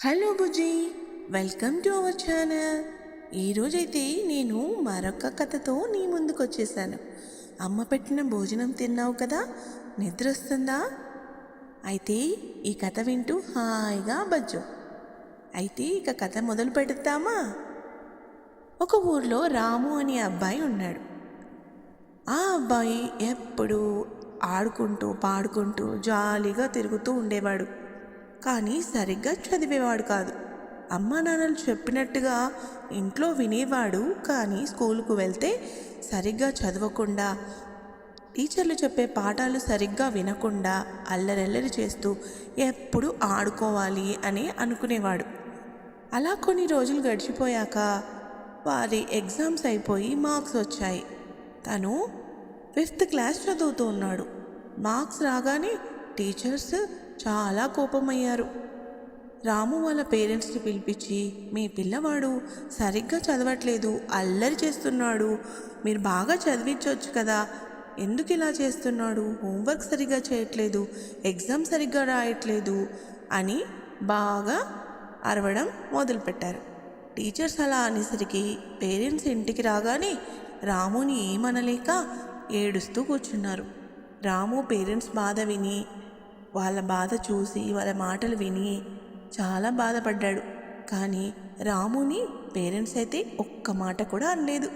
Hello Bujji, welcome to our channel. ఈరోజైతే నేను మరొక కథతో నీ ముందుకు వచ్చేసాను. అమ్మ పెట్టిన భోజనం తిన్నావు కదా, నిద్ర వస్తుందా? అయితే ఈ కథ వింటూ హాయిగా బజ్జు. అయితే ఇక కథ మొదలు పెడతామా? ఒక ఊర్లో రాము అనే అబ్బాయి ఉన్నాడు. ఆ అబ్బాయి ఎప్పుడూ ఆడుకుంటూ పాడుకుంటూ జాలీగా తిరుగుతూ ఉండేవాడు. కానీ సరిగ్గా చదివేవాడు కాదు. అమ్మా నాన్నలు చెప్పినట్టుగా ఇంట్లో వినేవాడు, కానీ స్కూలుకు వెళ్తే సరిగ్గా చదవకుండా, టీచర్లు చెప్పే పాఠాలు సరిగ్గా వినకుండా అల్లరల్లరి చేస్తూ ఎప్పుడు ఆడుకోవాలి అని అనుకునేవాడు. అలా కొన్ని రోజులు గడిచిపోయాక వారి ఎగ్జామ్స్ అయిపోయి మార్క్స్ వచ్చాయి. తను 5th క్లాస్ చదువుతూ ఉన్నాడు. మార్క్స్ రాగానే టీచర్స్ చాలా కోపమయ్యారు. రాము వాళ్ళ పేరెంట్స్ని పిలిపించి, మీ పిల్లవాడు సరిగ్గా చదవట్లేదు, అల్లరి చేస్తున్నాడు, మీరు బాగా చదివించవచ్చు కదా, ఎందుకు ఇలా చేస్తున్నాడు, హోంవర్క్ సరిగ్గా చేయట్లేదు, ఎగ్జామ్ సరిగ్గా రాయట్లేదు అని బాగా అరవడం మొదలుపెట్టారు. టీచర్స్ అలా అనేసరికి పేరెంట్స్ ఇంటికి రాగానే రాముని ఏమనలేక ఏడుస్తూ కూర్చున్నారు. రాము పేరెంట్స్ బాధ విని, వాళ్ళ బాధ చూసి, వాళ్ళ మాటలు విని చాలా బాధపడ్డాడు. కానీ రాముని పేరెంట్స్ అయితే ఒక్క మాట కూడా అనలేదు.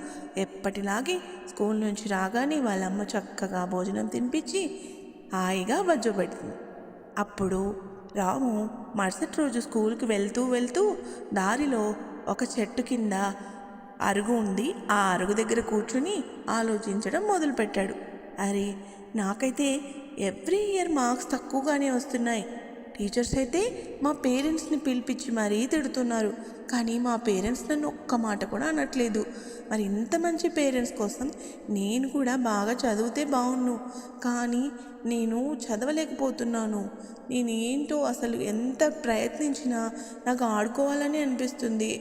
ఎప్పటిలాగే స్కూల్ నుంచి రాగానే వాళ్ళమ్మ చక్కగా భోజనం తినిపించి హాయిగా బజ్జోబెట్టింది. అప్పుడు రాము మరుసటి రోజు స్కూల్కి వెళ్తూ దారిలో ఒక చెట్టు కింద అరుగు ఉంది. ఆ అరుగు దగ్గర కూర్చుని ఆలోచించడం మొదలుపెట్టాడు. అరే, నాకైతే ఎవ్రీ ఇయర్ మార్క్స్ తక్కువగానే వస్తున్నాయి. టీచర్స్ అయితే మా పేరెంట్స్ని పిలిపించి మరీ తిడుతున్నారు, కానీ మా పేరెంట్స్ నన్ను ఒక్క మాట కూడా అనట్లేదు. మరి ఇంత మంచి పేరెంట్స్ కోసం నేను కూడా బాగా చదివితే బాగున్ను, కానీ నేను చదవలేకపోతున్నాను. నేనేంటో అసలు ఎంత ప్రయత్నించినా నాకు ఆడుకోవాలని అనిపిస్తుంది.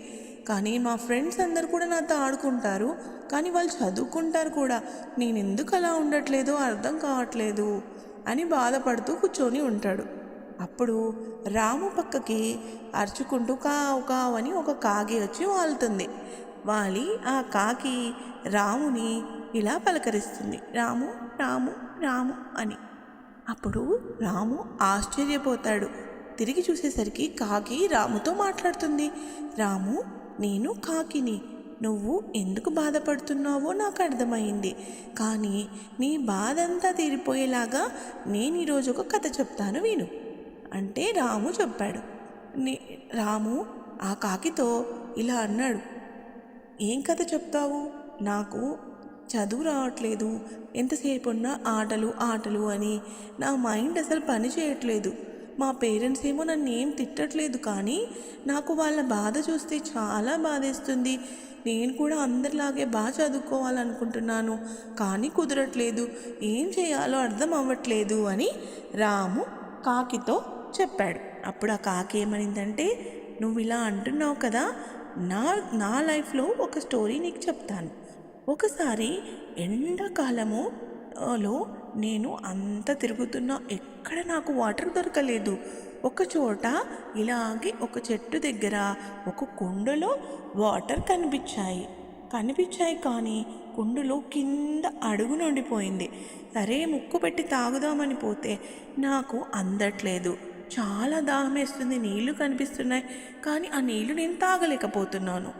కానీ మా ఫ్రెండ్స్ అందరు కూడా నాతో ఆడుకుంటారు, కానీ వాళ్ళు చదువుకుంటారు కూడా. నేను ఎందుకు అలా ఉండట్లేదో అర్థం కావట్లేదు అని బాధపడుతూ కూర్చొని ఉంటాడు. అప్పుడు రాము పక్కకి అరుచుకుంటూ కావు కావు అని ఒక కాకి వచ్చి వాలుతుంది. వాలి ఆ కాకి రాముని ఇలా పలకరిస్తుంది, రాము రాము రాము అని. అప్పుడు రాము ఆశ్చర్యపోతాడు. తిరిగి చూసేసరికి కాకి రాముతో మాట్లాడుతుంది. రాము, నేను కాకిని, నువ్వు ఎందుకు బాధపడుతున్నావో నాకు అర్థమైంది, కానీ నీ బాధ అంతా తీరిపోయేలాగా నేను ఈరోజు ఒక కథ చెప్తాను విను అంటే రాము చెప్పాడు. రాము ఆ కాకితో ఇలా అన్నాడు, ఏం కథ చెప్తావు? నాకు చదువు రావట్లేదు, ఎంతసేపు ఉన్నా ఆటలు ఆటలు అని నా మైండ్ అసలు పని చేయట్లేదు. మా పేరెంట్స్ ఏమో నన్ను ఏం తిట్టట్లేదు, కానీ నాకు వాళ్ళ బాధ చూస్తే చాలా బాధేస్తుంది. నేను కూడా అందరిలాగే బాగా చదువుకోవాలనుకుంటున్నాను, కానీ కుదరట్లేదు, ఏం చేయాలో అర్థం అవ్వట్లేదు అని రాము కాకితో చెప్పాడు. అప్పుడు ఆ కాకి ఏమనిందంటే, నువ్వు ఇలా అంటున్నావు కదా, నా లైఫ్లో ఒక స్టోరీ నీకు చెప్తాను. ఒకసారి ఎండాకాలములో నేను అంత తిరుగుతున్నా, ఎక్కడ నాకు వాటర్ దొరకలేదు. ఒక చోట ఇలాగే ఒక చెట్టు దగ్గర ఒక కుండలో వాటర్ కనిపించాయి కానీ కుండలో కింద అడుగు నుండిపోయింది. సరే ముక్కు పెట్టి తాగుదామని పోతే నాకు అందట్లేదు, చాలా దాహం వేస్తుంది, నీళ్లు కనిపిస్తున్నాయి, కానీ ఆ నీళ్లు నేను తాగలేకపోతున్నాను.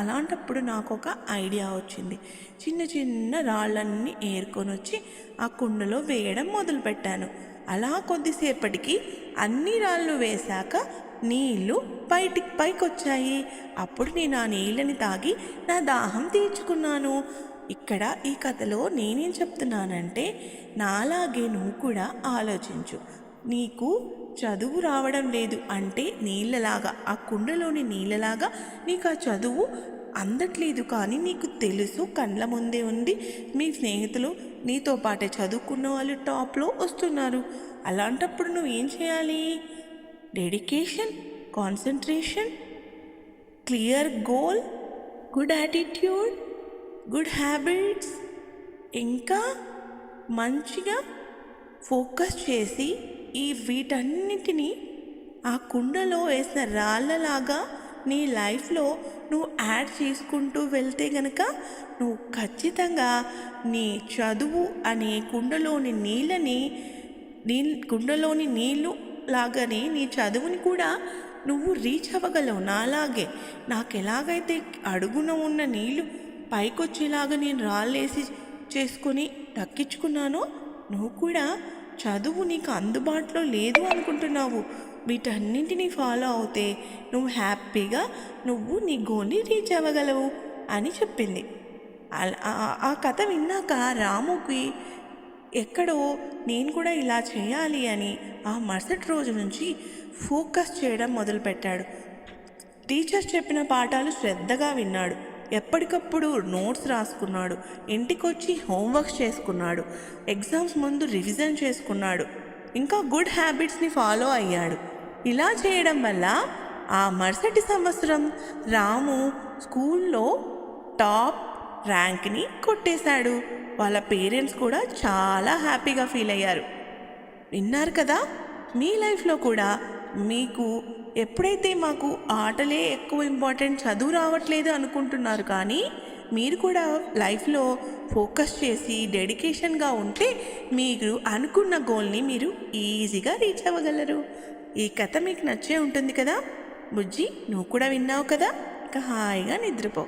అలాంటప్పుడు నాకు ఒక ఐడియా వచ్చింది. చిన్న చిన్న రాళ్ళన్నీ ఏరుకొని వచ్చి ఆ కుండలో వేయడం మొదలుపెట్టాను. అలా కొద్దిసేపటికి అన్ని రాళ్ళు వేశాక నీళ్లు పైకి వచ్చాయి. అప్పుడు నేను ఆ నీళ్ళని తాగి నా దాహం తీర్చుకున్నాను. ఇక్కడ ఈ కథలో నేనేం చెప్తున్నానంటే, నాలాగే నువ్వు కూడా ఆలోచించు. నీకు చదువు రావడం లేదు అంటే నీళ్ళలాగా, ఆ కుండలోని నీళ్ళలాగా నీకు ఆ చదువు అందట్లేదు, కానీ నీకు తెలుసు, కండ్ల ముందే ఉంది, మీ స్నేహితులు నీతో పాటే చదువుకున్న వాళ్ళు టాప్లో వస్తున్నారు. అలాంటప్పుడు నువ్వు ఏం చేయాలి? Dedication, concentration, clear goal, good attitude, good habits, ఇంకా మంచిగా ఫోకస్ చేసి వీటన్నిటినీ ఆ కుండలో వేసిన రాళ్ళలాగా నీ లైఫ్లో నువ్వు యాడ్ చేసుకుంటూ వెళ్తే గనక నువ్వు ఖచ్చితంగా నీ చదువు అనే కుండలోని నీళ్ళు లాగానే నీ చదువుని కూడా నువ్వు రీచ్ అవ్వగలవు. నాలాగే నాకు ఎలాగైతే అడుగున ఉన్న నీళ్ళు పైకొచ్చేలాగా నేను రాళ్ళేసి చేసుకొని దక్కించుకున్నానో, నువ్వు కూడా చదువు నీకు అందుబాటులో లేదు అనుకుంటున్నావు, వీటన్నింటినీ ఫాలో అవుతే నువ్వు హ్యాపీగా నీ గోల్ని రీచ్ అవ్వగలవు అని చెప్పింది. ఆ కథ విన్నాక రాముకి ఎక్కడో నేను కూడా ఇలా చేయాలి అని ఆ మరుసటి రోజు నుంచి ఫోకస్ చేయడం మొదలుపెట్టాడు. టీచర్ చెప్పిన పాఠాలు శ్రద్ధగా విన్నాడు, ఎప్పటికప్పుడు నోట్స్ రాసుకున్నాడు, ఇంటికొచ్చి హోంవర్క్స్ చేసుకున్నాడు, ఎగ్జామ్స్ ముందు రివిజన్ చేసుకున్నాడు, ఇంకా గుడ్ హ్యాబిట్స్ని ఫాలో అయ్యాడు. ఇలా చేయడం వల్ల ఆ మరుసటి సంవత్సరం రాము స్కూల్లో టాప్ ర్యాంక్ని కొట్టేశాడు. వాళ్ళ పేరెంట్స్ కూడా చాలా హ్యాపీగా ఫీల్ అయ్యారు. విన్నారు కదా, మీ లైఫ్లో కూడా మీకు ఎప్పుడైతే మాకు ఆటలే ఎక్కువ ఇంపార్టెంట్, చదువు రావట్లేదు అనుకుంటున్నారు, కానీ మీరు కూడా లైఫ్లో ఫోకస్ చేసి డెడికేషన్గా ఉంటే మీరు అనుకున్న గోల్ని మీరు ఈజీగా రీచ్ అవ్వగలరు. ఈ కథ మీకు నచ్చే ఉంటుంది కదా బుజ్జి, నువ్వు కూడా విన్నావు కదా, ఇక హాయిగా నిద్రపో.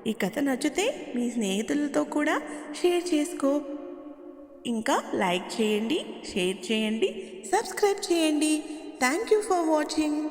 ఈ కథ నచ్చితే మీ స్నేహితులతో కూడా షేర్ చేసుకో. ఇంకా లైక్ చేయండి, షేర్ చేయండి, సబ్స్క్రైబ్ చేయండి. Thank you for watching.